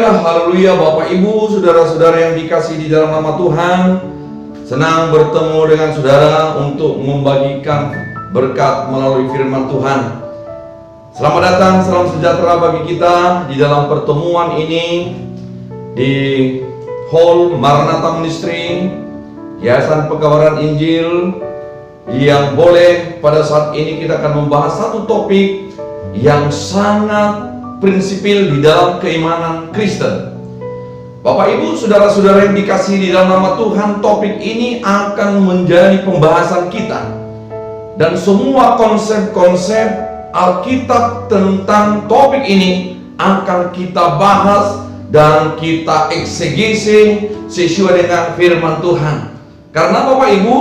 Haleluya, haleluya. Bapak Ibu, saudara-saudara yang dikasihi di dalam nama Tuhan, senang bertemu dengan saudara untuk membagikan berkat melalui firman Tuhan. Selamat datang, salam sejahtera bagi kita di dalam pertemuan ini di Hall Maranatha Ministry, Yayasan Pekabaran Injil, yang boleh pada saat ini kita akan membahas satu topik yang sangat prinsipil di dalam keimanan Kristen. Bapak Ibu, saudara-saudara yang dikasihi di dalam nama Tuhan, topik ini akan menjadi pembahasan kita. Dan semua konsep-konsep Alkitab tentang topik ini akan kita bahas dan kita eksegesi sesuai dengan firman Tuhan. Karena Bapak Ibu,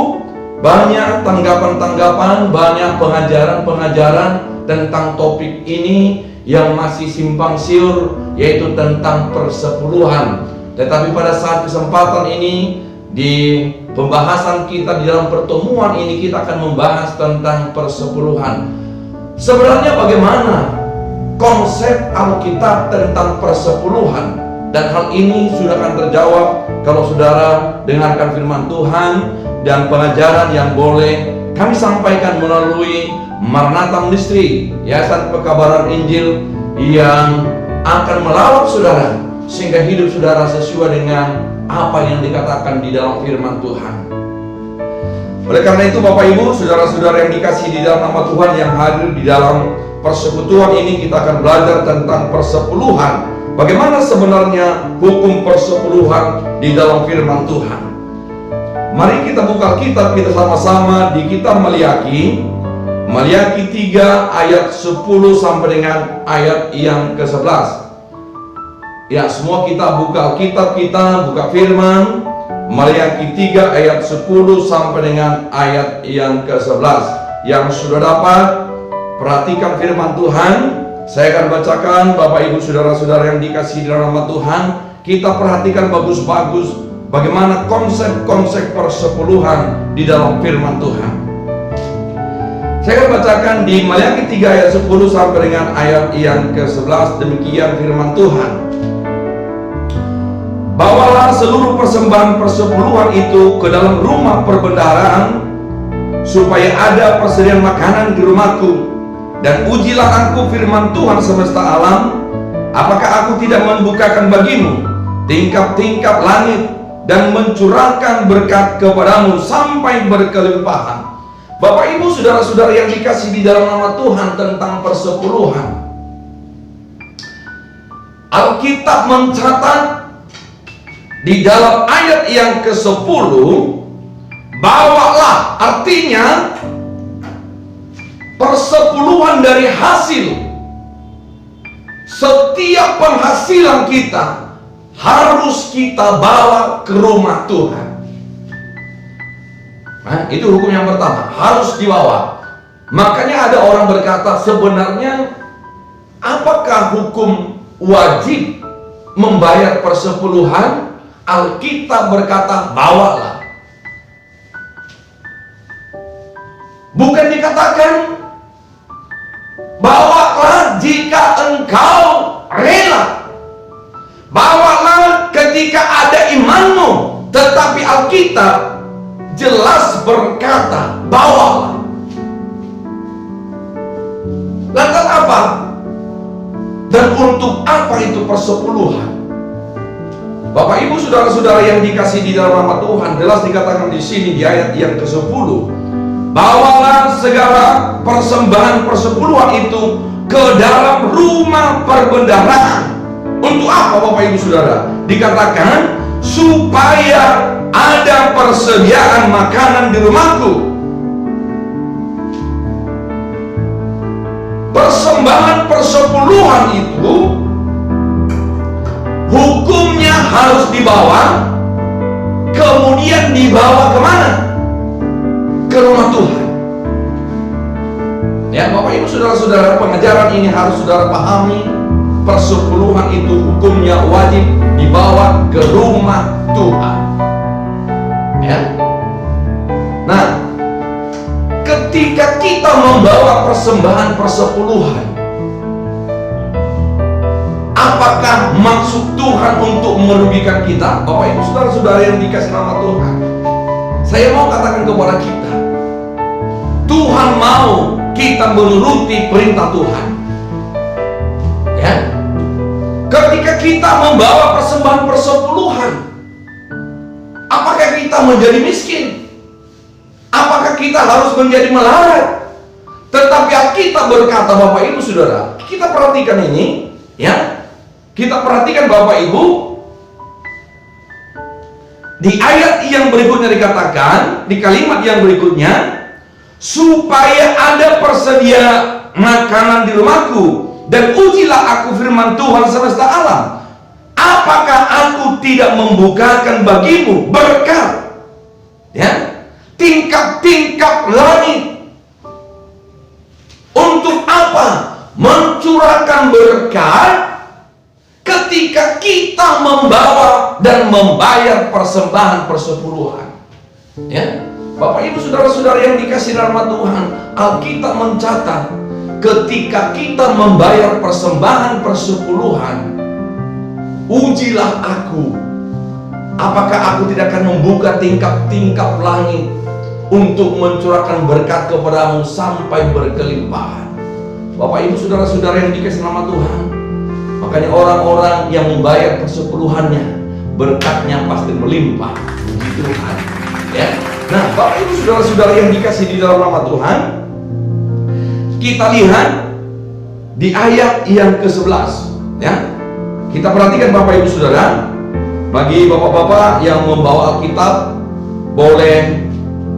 banyak tanggapan-tanggapan, banyak pengajaran-pengajaran tentang topik ini yang masih simpang siur, yaitu tentang persepuluhan. Tetapi pada saat kesempatan ini, di pembahasan kita di dalam pertemuan ini, kita akan membahas tentang persepuluhan. Sebenarnya bagaimana konsep Alkitab tentang persepuluhan? Dan hal ini sudah akan terjawab kalau saudara dengarkan firman Tuhan dan pengajaran yang boleh kami sampaikan melalui Maranatha Ministry, Yayasan Pekabaran Injil, yang akan melawat saudara sehingga hidup saudara sesuai dengan apa yang dikatakan di dalam firman Tuhan. Oleh karena itu Bapak Ibu, saudara-saudara yang dikasihi di dalam nama Tuhan yang hadir di dalam persekutuan ini, kita akan belajar tentang persepuluhan. Bagaimana sebenarnya hukum persepuluhan di dalam firman Tuhan. Mari kita buka kitab kita sama-sama di kitab Maliaki 3 ayat 10 sampai dengan ayat yang ke-11. Ya, semua kita buka kitab kita, buka firman Maliaki 3 ayat 10 sampai dengan ayat yang ke-11. Yang sudah dapat, perhatikan firman Tuhan. Saya akan bacakan, Bapak Ibu saudara-saudara yang dikasihi dalam nama Tuhan. Kita perhatikan bagus-bagus bagaimana konsep-konsep persepuluhan di dalam firman Tuhan. Saya akan bacakan di Maliaki 3 ayat 10 sampai dengan ayat yang ke-11. Demikian firman Tuhan. Bawalah seluruh persembahan persepuluhan itu ke dalam rumah perbendaharaan, supaya ada persediaan makanan di rumahku. Dan ujilah aku firman Tuhan semesta alam, apakah aku tidak membukakan bagimu tingkap-tingkap langit dan mencurahkan berkat kepadamu sampai berkelimpahan. Bapak Ibu saudara-saudara yang dikasihi di dalam nama Tuhan, tentang persepuluhan, Alkitab mencatat di dalam ayat yang ke-10, bawalah, artinya persepuluhan dari hasil setiap penghasilan kita harus kita bawa ke rumah Tuhan. Nah, itu hukum yang pertama, harus dibawa. Makanya ada orang berkata, sebenarnya apakah hukum wajib membayar persepuluhan? Alkitab berkata, bawalah. Bukan dikatakan bawalah jika engkau rela, bawalah ketika ada imanmu. Tetapi Alkitab jelas berkata, bawalah. Lantas apa? Dan untuk apa itu persepuluhan? Bapak Ibu saudara-saudara yang dikasihi di dalam nama Tuhan, jelas dikatakan di sini di ayat yang ke-10, bawalah segala persembahan persepuluhan itu ke dalam rumah perbendaharaan. Untuk apa Bapak Ibu saudara? Dikatakan supaya ada persediaan makanan di rumahku. Persembahan persepuluhan itu hukumnya harus dibawa, kemudian dibawa kemana? Ke rumah Tuhan. Ya Bapak Ibu saudara-saudara, pengajaran ini harus saudara pahami. Persepuluhan itu hukumnya wajib dibawa ke rumah Tuhan. Ya. Nah, ketika kita membawa persembahan persepuluhan, Apakah maksud Tuhan untuk merugikan kita? Bapak Ibu saudara-saudara yang dikasih nama Tuhan, saya mau katakan kepada kita, Tuhan mau kita menuruti perintah Tuhan. Ya, ketika kita membawa persembahan persepuluhan, apakah kita menjadi miskin? Apakah kita harus menjadi melarat? Tetapi Alkitab berkata, Bapak Ibu Saudara, kita perhatikan ini, ya. Kita perhatikan Bapak Ibu, di ayat yang berikutnya dikatakan, di kalimat yang berikutnya, supaya ada persedia makanan di rumahku, dan ujilah aku firman Tuhan semesta alam. Apakah aku tidak membukakan bagimu berkat, ya, tingkap-tingkap langit? Untuk apa? Mencurahkan berkat ketika kita membawa dan membayar persembahan persepuluhan. Ya, Bapak Ibu saudara-saudara yang dikasih nama Tuhan, Alkitab mencatat ketika kita membayar persembahan persepuluhan, ujilah aku, apakah aku tidak akan membuka tingkap-tingkap langit untuk mencurahkan berkat kepadamu sampai berkelimpahan. Bapak Ibu saudara-saudara yang dikasih nama Tuhan, makanya orang-orang yang membayar persepuluhannya, berkatnya pasti melimpah. Puji Tuhan. Ya. Nah, Bapak Ibu saudara-saudara yang dikasih di dalam nama Tuhan, kita lihat di ayat yang ke-11, ya. Kita perhatikan Bapak Ibu saudara, bagi bapak-bapak yang membawa Alkitab boleh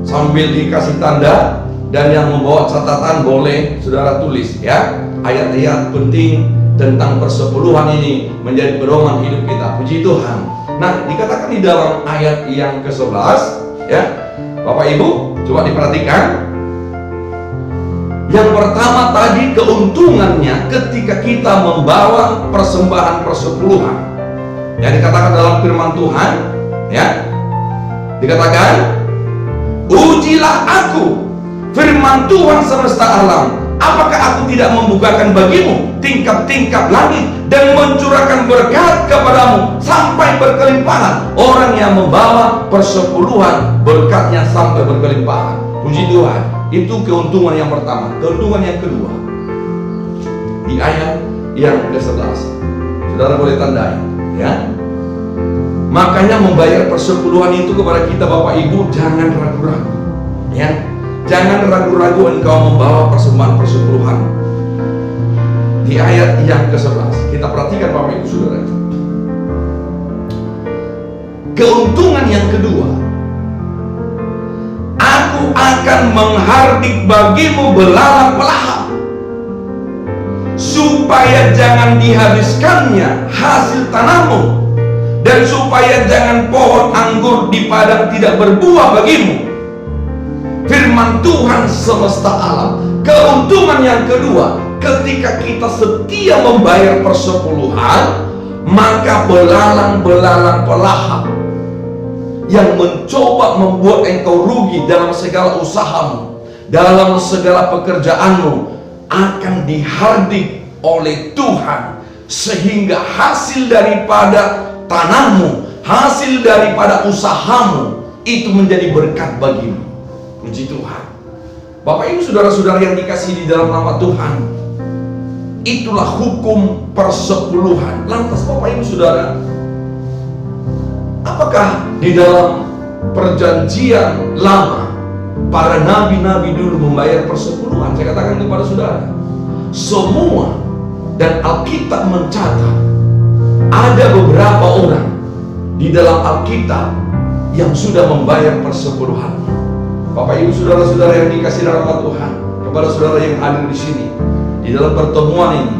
sambil dikasih tanda, dan yang membawa catatan boleh saudara tulis, ya. Ayat-ayat penting tentang persepuluhan ini menjadi pedoman hidup kita. Puji Tuhan. Nah, dikatakan di dalam ayat yang ke-11, ya. Bapak Ibu, coba diperhatikan. Yang pertama tadi, keuntungannya ketika kita membawa persembahan persepuluhan. Yang dikatakan dalam firman Tuhan, ya. Dikatakan, ujilah aku, firman Tuhan semesta alam, apakah aku tidak membukakan bagimu tingkap-tingkap langit dan mencurahkan berkat kepadamu sampai berkelimpahan? Orang yang membawa persepuluhan, berkatnya sampai berkelimpahan. Puji Tuhan. Itu keuntungan yang pertama. Keuntungan yang kedua, di ayat yang ke-11, saudara boleh tandai, ya. Makanya membayar persepuluhan itu kepada kita Bapak Ibu, jangan ragu-ragu, ya. Jangan ragu-ragu engkau membawa persembahan persepuluhan. Di ayat yang ke-11, kita perhatikan Bapak Ibu Saudara. Keuntungan yang kedua, aku akan menghardik bagimu belalang pelahap, supaya jangan dihabiskannya hasil tanammu, dan supaya jangan pohon anggur di padang tidak berbuah bagimu. Firman Tuhan semesta alam. Keuntungan yang kedua, ketika kita setia membayar persepuluhan, maka belalang-belalang pelahap yang mencoba membuat engkau rugi dalam segala usahamu, dalam segala pekerjaanmu, akan dihardik oleh Tuhan, sehingga hasil daripada tanahmu, hasil daripada usahamu itu menjadi berkat bagimu. Puji Tuhan. Bapak Ibu saudara-saudara yang dikasihi di dalam nama Tuhan, itulah hukum persepuluhan. Lantas Bapak Ibu saudara, apakah di dalam perjanjian lama para nabi-nabi dulu membayar persepuluhan? Saya katakan kepada saudara, semua, dan Alkitab mencatat ada beberapa orang di dalam Alkitab yang sudah membayar persepuluhan. Bapak Ibu saudara-saudara yang dikasihi dalam Tuhan, kepada saudara yang hadir di sini, di dalam pertemuan ini,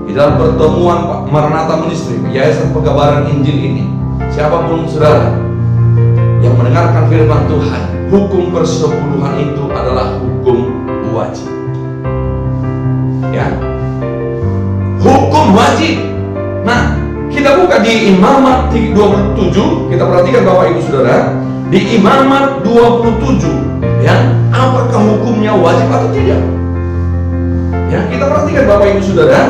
di dalam pertemuan Maranatha Ministry, Yayasan Pekabaran Injil ini, siapapun saudara yang mendengarkan firman Tuhan, hukum persepuluhan itu adalah hukum wajib. Ya, hukum wajib. Nah, kita buka di Imamat 27, kita perhatikan Bapak Ibu saudara, di Imamat 27, ya, apakah hukumnya wajib atau tidak? Ya, kita perhatikan Bapak Ibu saudara.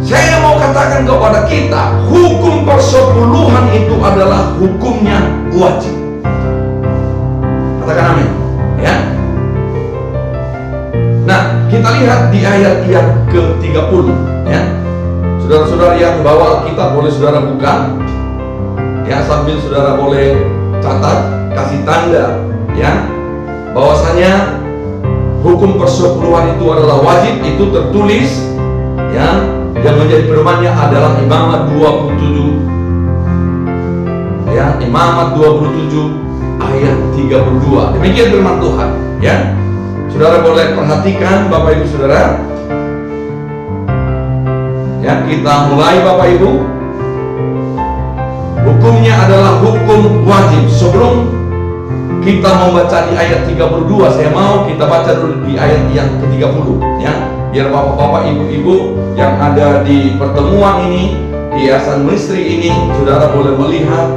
Saya mau katakan kepada kita, hukum persepuluhan itu adalah hukumnya wajib. Katakan amin, ya. Nah, kita lihat di ayat yang ke-30, ya. Saudara-saudara yang bawa Alkitab boleh saudara buka, ya, sambil saudara boleh catat, kasih tanda, ya, bahwasanya hukum persepuluhan itu adalah wajib. Itu tertulis, ya, yang menjadi pedomannya adalah Imamat 27, ya, Imamat 27 ayat 32. Demikian firman Tuhan, ya. Saudara boleh perhatikan Bapak Ibu Saudara. Ya, kita mulai Bapak Ibu. Hukumnya adalah hukum wajib. Sebelum kita membaca di ayat 32, saya mau kita baca dulu di ayat yang ke-30, ya. Biar Bapak-bapak, Ibu-ibu yang ada di pertemuan ini, di Yayasan Ministry ini, saudara boleh melihat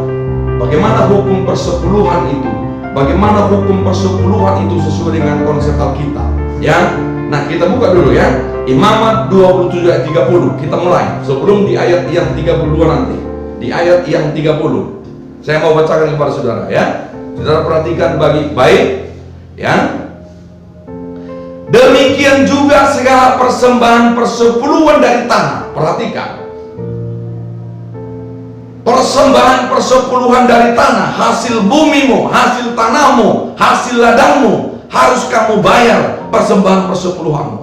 bagaimana hukum persepuluhan itu. Bagaimana hukum persepuluhan itu sesuai dengan konsep Alkitab, ya. Nah, kita buka dulu, ya, Imamat 27 ayat 30. Kita mulai sebelum di ayat yang 32 nanti. Di ayat yang 30 saya mau bacakan kepada saudara, ya. Saudara perhatikan baik-baik, ya. Demikian juga segala persembahan persepuluhan dari tanah. Perhatikan, persembahan persepuluhan dari tanah, hasil bumimu, hasil tanahmu, hasil ladangmu, harus kamu bayar persembahan persepuluhanmu,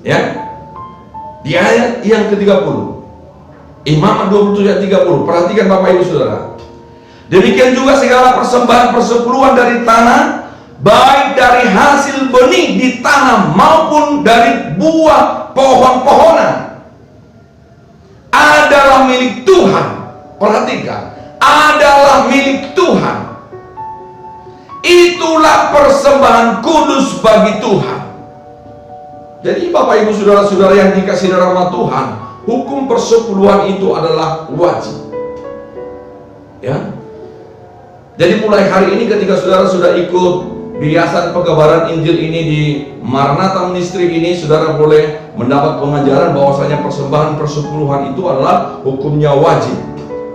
ya. Di ayat yang ke-30, Imamat 27 ayat 30. Perhatikan Bapak Ibu Saudara. Demikian juga segala persembahan persepuluhan dari tanah, baik dari hasil benih ditanam maupun dari buah pohon-pohonan, adalah milik Tuhan. Perhatikan, adalah milik Tuhan. Itulah persembahan kudus bagi Tuhan. Jadi Bapak Ibu Saudara-saudara yang dikasihi rahmat Tuhan, hukum persepuluhan itu adalah wajib, ya. Jadi mulai hari ini ketika saudara sudah ikut di Yayasan Pekabaran Injil ini, di Maranatha Ministry ini, saudara boleh mendapat pengajaran bahwasanya persembahan persepuluhan itu adalah hukumnya wajib,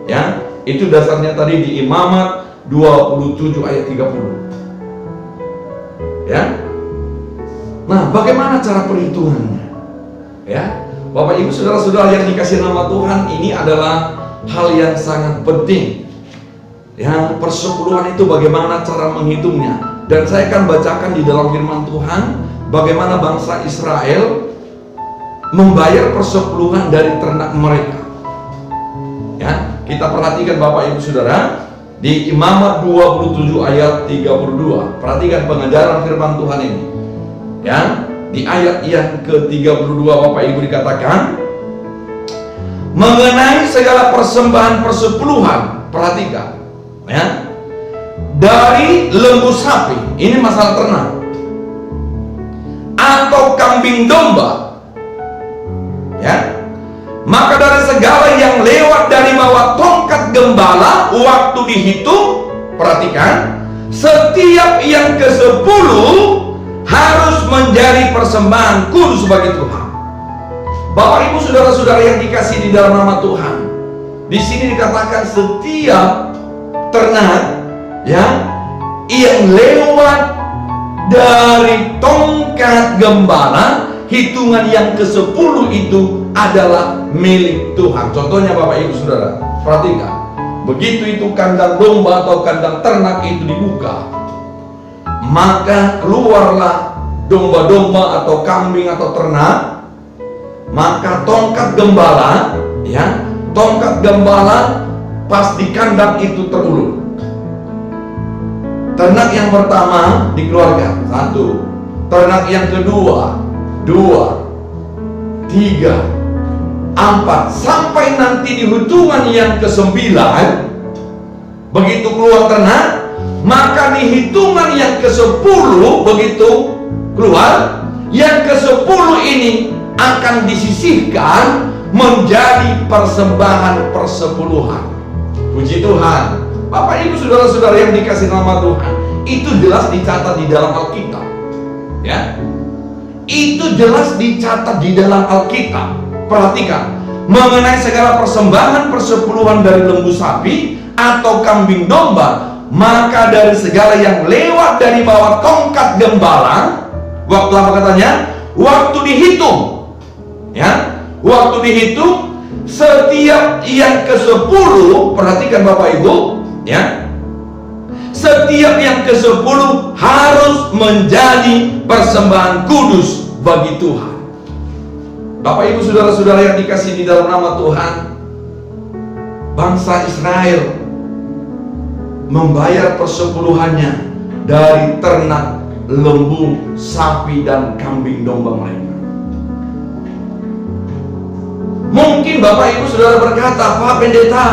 ya. Itu dasarnya tadi di Imamat 27 ayat 30, ya. Nah, bagaimana cara perhitungannya, ya? Bapak Ibu Saudara-saudara yang dikasihi nama Tuhan, ini adalah hal yang sangat penting, ya. Persepuluhan itu bagaimana cara menghitungnya. Dan saya akan bacakan di dalam firman Tuhan bagaimana bangsa Israel membayar persepuluhan dari ternak mereka, ya. Kita perhatikan Bapak Ibu Saudara di Imamat 27 ayat 32. Perhatikan pengajaran firman Tuhan ini, ya. Di ayat yang ke-32 Bapak Ibu dikatakan mengenai segala persembahan persepuluhan. Perhatikan, ya, dari lembu sapi, ini masalah ternak, atau kambing domba, ya, maka dari segala yang lewat dari bawah tongkat gembala waktu dihitung, perhatikan, setiap yang ke-10 harus menjadi persembahan kudus bagi Tuhan. Bapak Ibu Saudara-saudara yang dikasihi di dalam nama Tuhan, di sini dikatakan setiap ternak, ya, yang lewat dari tongkat gembala, hitungan yang ke-10 itu adalah milik Tuhan. Contohnya Bapak Ibu Saudara, perhatikan, begitu itu kandang domba atau kandang ternak itu dibuka, maka keluarlah domba-domba atau kambing atau ternak, maka tongkat gembala, ya, tongkat gembala pas di kandang itu terulur. Ternak yang pertama dikeluarkan, 1. Ternak yang kedua, 2, 3, 4, sampai nanti di hitungan yang ke-9, begitu keluar ternak, maka di hitungan yang ke-10 begitu keluar, yang ke-10 ini akan disisihkan menjadi persembahan persepuluhan. Puji Tuhan. Bapak Ibu Saudara-saudara yang dikasihi nama Tuhan, itu jelas dicatat di dalam Alkitab, ya. Itu jelas dicatat di dalam Alkitab. Perhatikan, mengenai segala persembahan persepuluhan dari lembu sapi atau kambing domba, maka dari segala yang lewat dari bawah tongkat gembala, waktu apa katanya? Waktu dihitung, ya, waktu dihitung setiap yang ke-10, perhatikan Bapak Ibu, ya, setiap yang ke-10 harus menjadi persembahan kudus bagi Tuhan. Bapak Ibu saudara-saudara yang dikasihi di dalam nama Tuhan, bangsa Israel membayar persepuluhannya dari ternak lembu, sapi, dan kambing domba mereka. Mungkin Bapak Ibu saudara berkata, Pak Pendeta,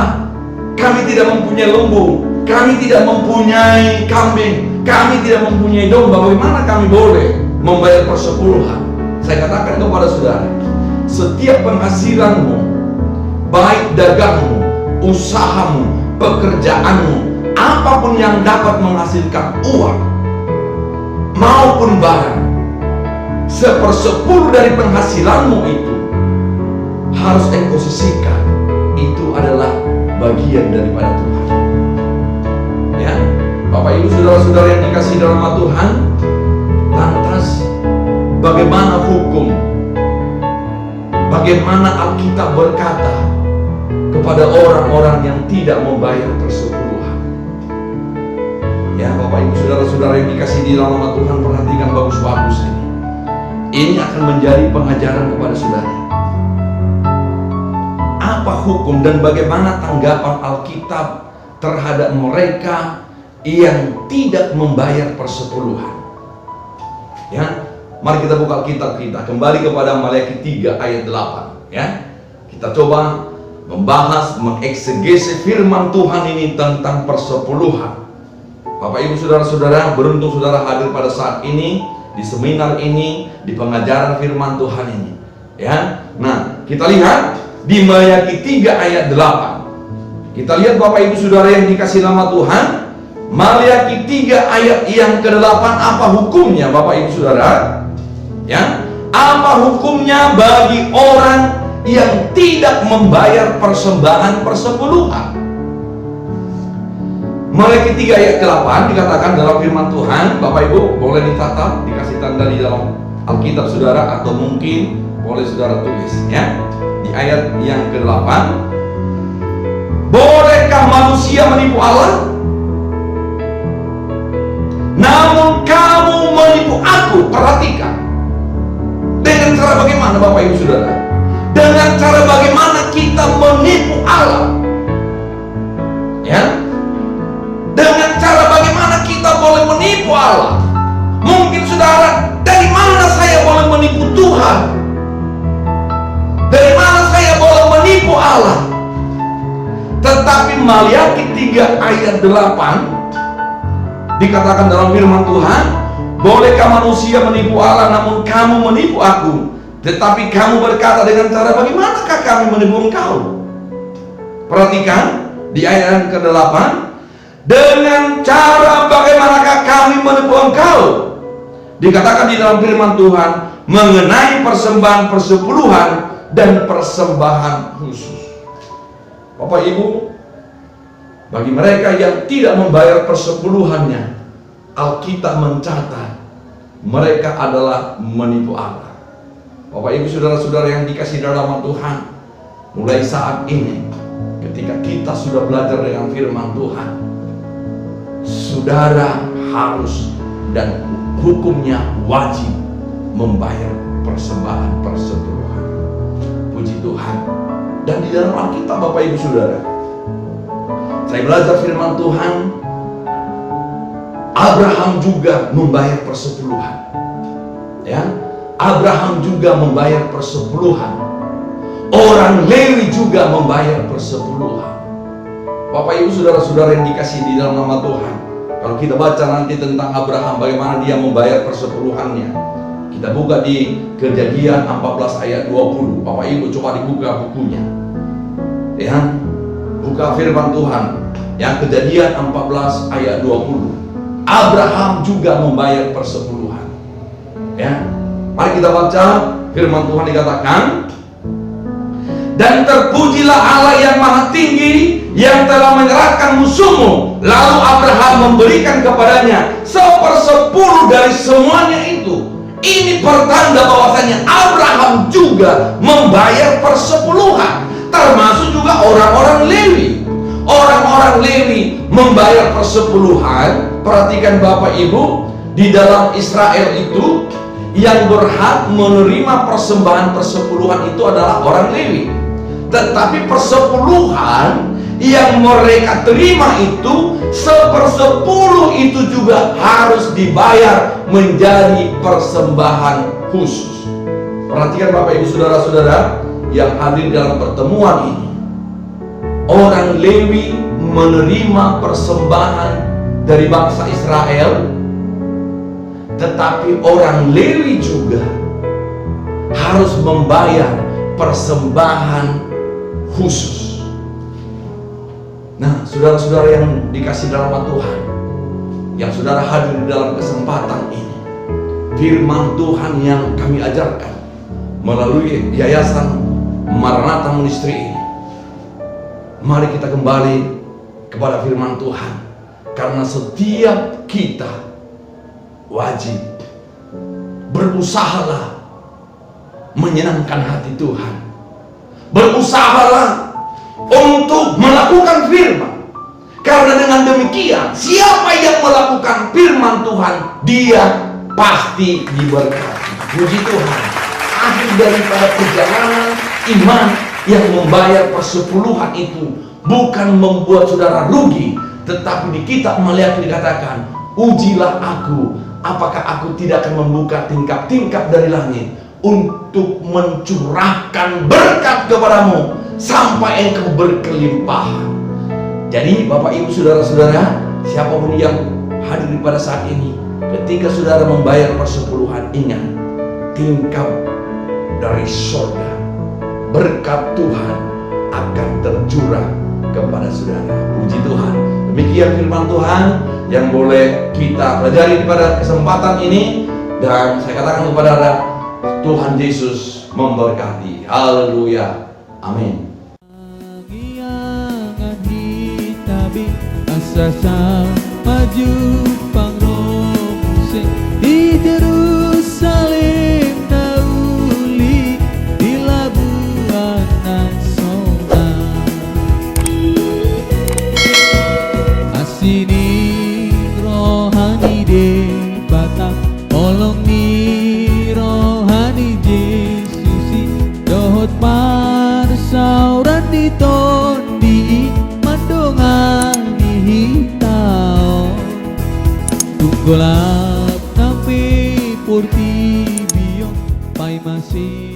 kami tidak mempunyai lembu, kami tidak mempunyai kambing, kami tidak mempunyai domba, bagaimana kami boleh membayar persepuluhan? Saya katakan kepada saudara, setiap penghasilanmu, baik dagangmu, usahamu, pekerjaanmu, apapun yang dapat menghasilkan uang maupun barang, 1/10 dari penghasilanmu itu harus engkau sisihkan. Itu adalah bagian daripada Tuhan. Ya, Bapak Ibu saudara-saudara yang dikasihi dalam nama Tuhan, lantas bagaimana hukum? Bagaimana Alkitab berkata kepada orang-orang yang tidak membayar persepuluhan? Ya, Bapak Ibu saudara-saudara yang dikasihi di dalam nama Tuhan, perhatikan bagus-bagus ini. Ini akan menjadi pengajaran kepada saudara. Apa hukum dan bagaimana tanggapan Alkitab terhadap mereka yang tidak membayar persepuluhan? Ya, mari kita buka kitab kita, kembali kepada Maliaki 3 ayat 8. Ya, kita coba membahas, mengeksegese firman Tuhan ini tentang persepuluhan. Bapak Ibu saudara-saudara, beruntung saudara hadir pada saat ini, di seminar ini, di pengajaran firman Tuhan ini. Ya, nah kita lihat di Maliaki 3 ayat 8. Kita lihat Bapak Ibu saudara yang dikasihi nama Tuhan, Maliaki 3 ayat yang ke-8, apa hukumnya Bapak Ibu saudara? Ya, apa hukumnya bagi orang yang tidak membayar persembahan persepuluhan? Maliaki 3 ayat ke-8 dikatakan dalam firman Tuhan, Bapak Ibu boleh dicatat, dikasih tanda di dalam Alkitab saudara, atau mungkin boleh saudara tulis, ya. Di ayat yang ke-8, bolehkah manusia menipu Allah? Namun kamu menipu aku. Perhatikan, dengan cara bagaimana Bapak Ibu saudara? Dengan cara bagaimana kita menipu Allah? Ya, dengan cara bagaimana kita boleh menipu Allah? Mungkin saudara, dari mana saya boleh menipu Tuhan? Dari mana saya boleh menipu Allah? Tetapi Maliaki 3 ayat 8 dikatakan dalam firman Tuhan, bolehkah manusia menipu Allah, namun kamu menipu aku? Tetapi kamu berkata, dengan cara bagaimanakah kami menipu engkau? Perhatikan di ayat yang ke-8, dengan cara bagaimanakah kami menipu engkau? Dikatakan di dalam firman Tuhan mengenai persembahan persepuluhan dan persembahan khusus. Bapak Ibu, bagi mereka yang tidak membayar persepuluhannya, Alkitab mencatat mereka adalah menipu Allah. Bapak Ibu saudara-saudara yang dikasihi dalam Tuhan, mulai saat ini ketika kita sudah belajar dengan firman Tuhan, saudara harus dan hukumnya wajib membayar persembahan persepuluhan. Puji Tuhan. Dan di dalam Alkitab Bapak Ibu saudara, saya belajar firman Tuhan, Abraham juga membayar persepuluhan. Ya, Abraham juga membayar persepuluhan. Orang Lewi juga membayar persepuluhan. Bapak Ibu saudara-saudara yang dikasihi di dalam nama Tuhan, kalau kita baca nanti tentang Abraham, bagaimana dia membayar persepuluhannya, kita buka di Kejadian 14 ayat 20. Bapak Ibu coba dibuka bukunya, ya, buka firman Tuhan yang Kejadian 14 ayat 20. Abraham juga membayar persepuluhan. Ya, mari kita baca firman Tuhan. Dikatakan Dan terpujilah Allah yang maha tinggi, yang telah menyerahkan musuhmu. Lalu Abraham memberikan kepadanya 1/10 dari semuanya itu. Ini pertanda bahwasanya Abraham juga membayar persepuluhan, termasuk juga orang-orang Lewi. Orang-orang Lewi membayar persepuluhan. Perhatikan Bapak Ibu, di dalam Israel itu yang berhak menerima persembahan persepuluhan itu adalah orang Lewi. Tetapi persepuluhan yang mereka terima itu 1/10 itu juga harus dibayar menjadi persembahan khusus. Perhatikan Bapak Ibu saudara-saudara yang hadir dalam pertemuan ini. Orang Lewi menerima persembahan dari bangsa Israel, tetapi orang Lewi juga harus membayar persembahan khusus. Nah, saudara-saudara yang dikasih dalam Tuhan, yang saudara hadir di dalam kesempatan ini, firman Tuhan yang kami ajarkan melalui Yayasan Maranatha Ministry ini, mari kita kembali kepada firman Tuhan, karena setiap kita wajib berusahalah menyenangkan hati Tuhan. Berusahalah untuk melakukan firman, karena dengan demikian siapa yang melakukan firman Tuhan, dia pasti diberkati. Puji Tuhan. Akhir daripada perjalanan iman yang membayar persepuluhan itu bukan membuat saudara rugi, tetapi di kitab Maliaki dikatakan, ujilah aku, apakah aku tidak akan membuka tingkap-tingkap dari langit untuk mencurahkan berkat kepadamu sampai engkau berkelimpahan. Jadi Bapak Ibu saudara-saudara, siapapun yang hadir pada saat ini, ketika saudara membayar persepuluhan, ingat, tingkap dari surga, berkat Tuhan akan tercurah kepada saudara. Puji Tuhan. Demikian firman Tuhan yang boleh kita pelajari pada kesempatan ini, dan saya katakan kepada Anda, Tuhan Yesus memberkati. Haleluya. Amin. Asa maju pangrose di Yerusalem nauli di labuhan Nasona asini rohani de batak olong ni rohani Yesusi dohot marsauran di tondi mandongan Tunggulah sampai purti biong pai masih